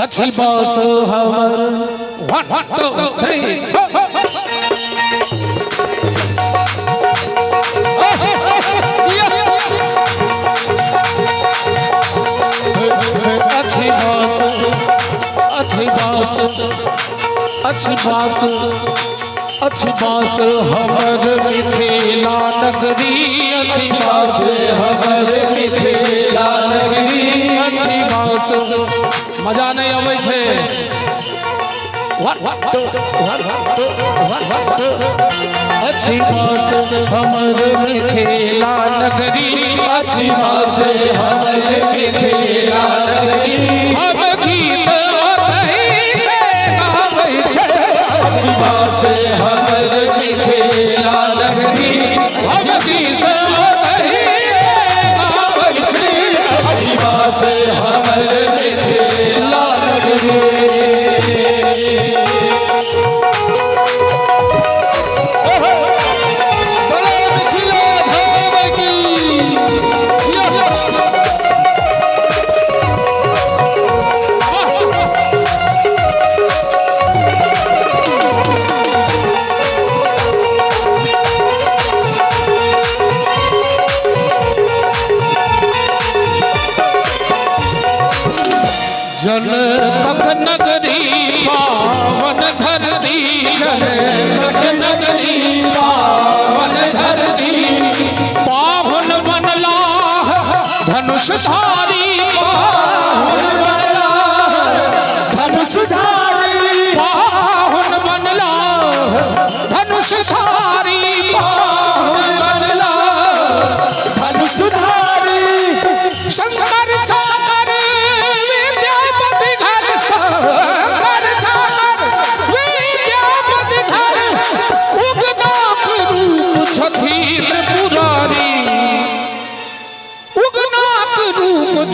अच्छी बात हमर 1 2 3 अच्छी बात हमर मिथिला नगरी अच्छी बात हमर मिथिला नगरी अच्छी बात मजा नहीं आवे छे अच्छी बात हमर मिथिला नगरी अच्छी बात हमर मिथिला नगरी हम गीत अच्छी बात हमर मिथिला नगरी हम गीत अच्छी बात हमर मिथिला नगरी जनकक नगरी पावन धरती जनकक नगरी पावन धरती पावन बनला धनुषधारी पावन बनला धनुषधारी पावन बनला धनुषधारी पावन बनला धनुषधारी शंकर चाकर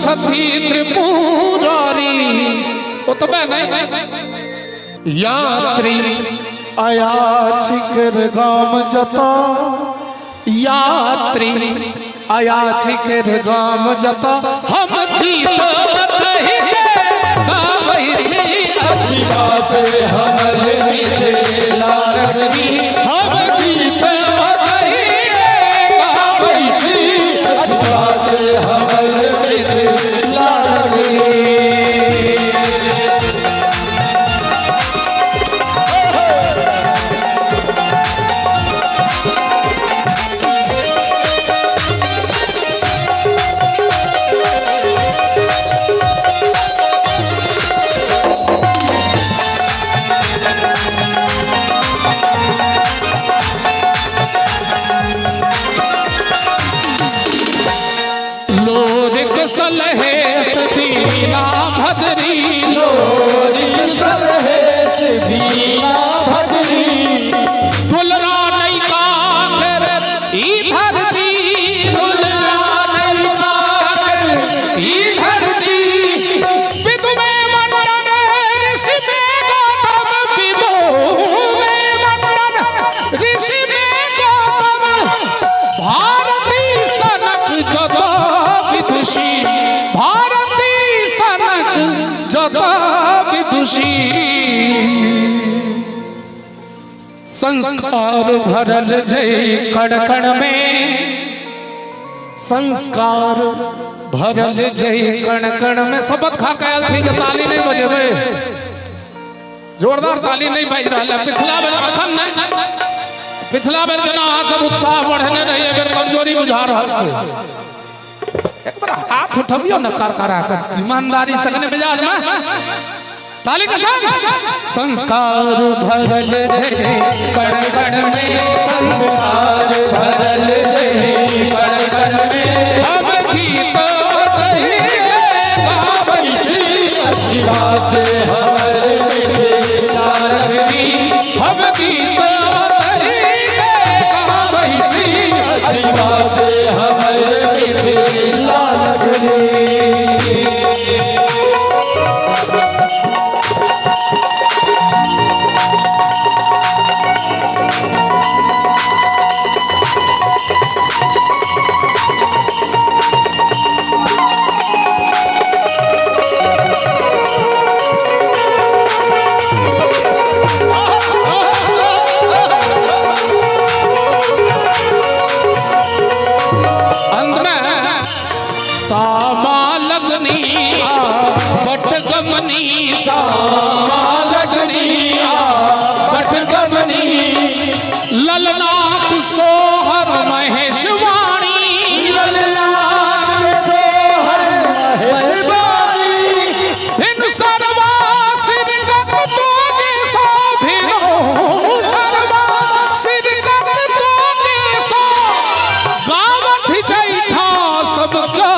छथी त्रिपुरारी उतबे नहीं यात्री आया छिकर गाम जता यात्री आया छिकर गाम जता हम गीत बतहि गाबै छी अच्छी बात हमर मिथिला नगरी हम गीत बतहि गाबै छी अच्छी बात हमर मिथिला नगरी सलहे दीना भदरी लोरी सलहे दीना भदरी दुलरा नहीं काकर इधर दी दुलरा नहीं काकर इधर दी विदु में मंडन ऋषि में गौतम विदु में मंडन ऋषि में गौतम भारती सनक जदा विदुषी भारती सनक जदा विदुषी संस्कार भरल जय कण कण में संस्कार भरल जय कण कण में शपथ खा कयल छी जे ताली नहीं बजेबे जोरदार ताली नहीं बज रहा है पिछला बेर अखन नहीं पिछला बेर जना अहाँ सब उत्साह बढ़ने रही अगर कमजोरी बुझा रहा छे एक बार हाथ उठबियो न कर करा के ईमानदारी सगने मिजाज में ताली का संग संस्कार भरल जहे कण कण में संस्कार भरल जहे कण कण में हम गीत कही गावई छी शिवा से हमर मिठे लालगनी हम गीत कही गावई छी शिवा से हमर मिठे लालगनी ललनाथ सोहर महेशवाणी ललनाथ सोहर महेशवाणी इन सर्वा सिरगत तोगे सो भिनो सर्वा सिरगत तोगे सो गावत जैठा सबका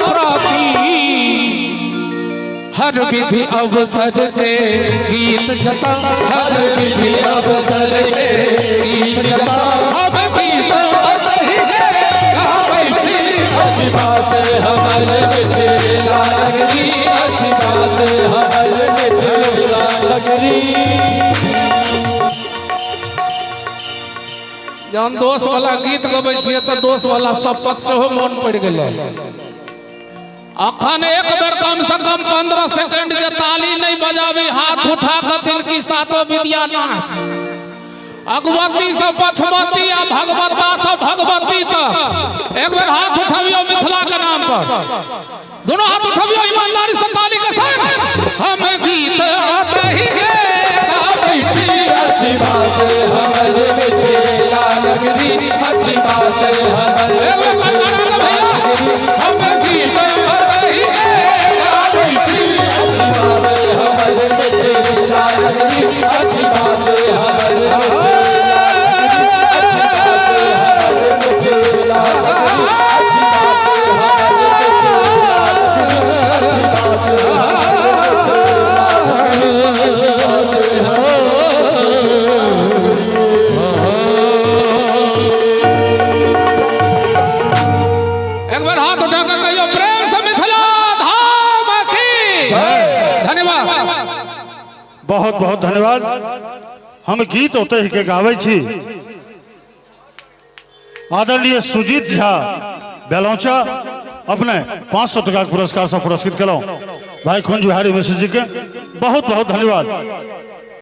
प्रति हर विधि अवसर के गीत जता हर विधि अवसर के गीत जता अब गीत गावई छी शिवा से हमर मिठे लालगनी शिवा से हमर मिठे लालगनी जब दोष वाला गीत गबै छियै त दोष वाला शपथ सेहो मन पड़ि गेलै अखन एक बेर कम से कम 15 सेकंड के ताली नहीं बजाबी हाथ उठा कर दिल की सातों विद्या नाच अगवती से पछवती या भगवता से भगवती तक एक बेर हाथ उठाबियो मिथिला के नाम पर दोनों हाथ उठाबियो ईमानदारी से ताली के संग हम गीत आतहि गे गावई छी शिवा से हमर मिठे लालगनी शिवा से हमर भैया हम गीत आतहि गे गावई छी शिवा से हमर मिठे लालगनी शिवा से हमर एक बार हाथ उठा कर कहियो प्रेम से मिथिला धाम की धन्यवाद बहुत बहुत धन्यवाद हम गीत होते ही के गावे छी आदरणीय सुजीत झा बेलौचा अपने 500 टका के पुरस्कार से पुरस्कृत करो भाई खुंज बिहारी मिश्र जी के बहुत बहुत धन्यवाद।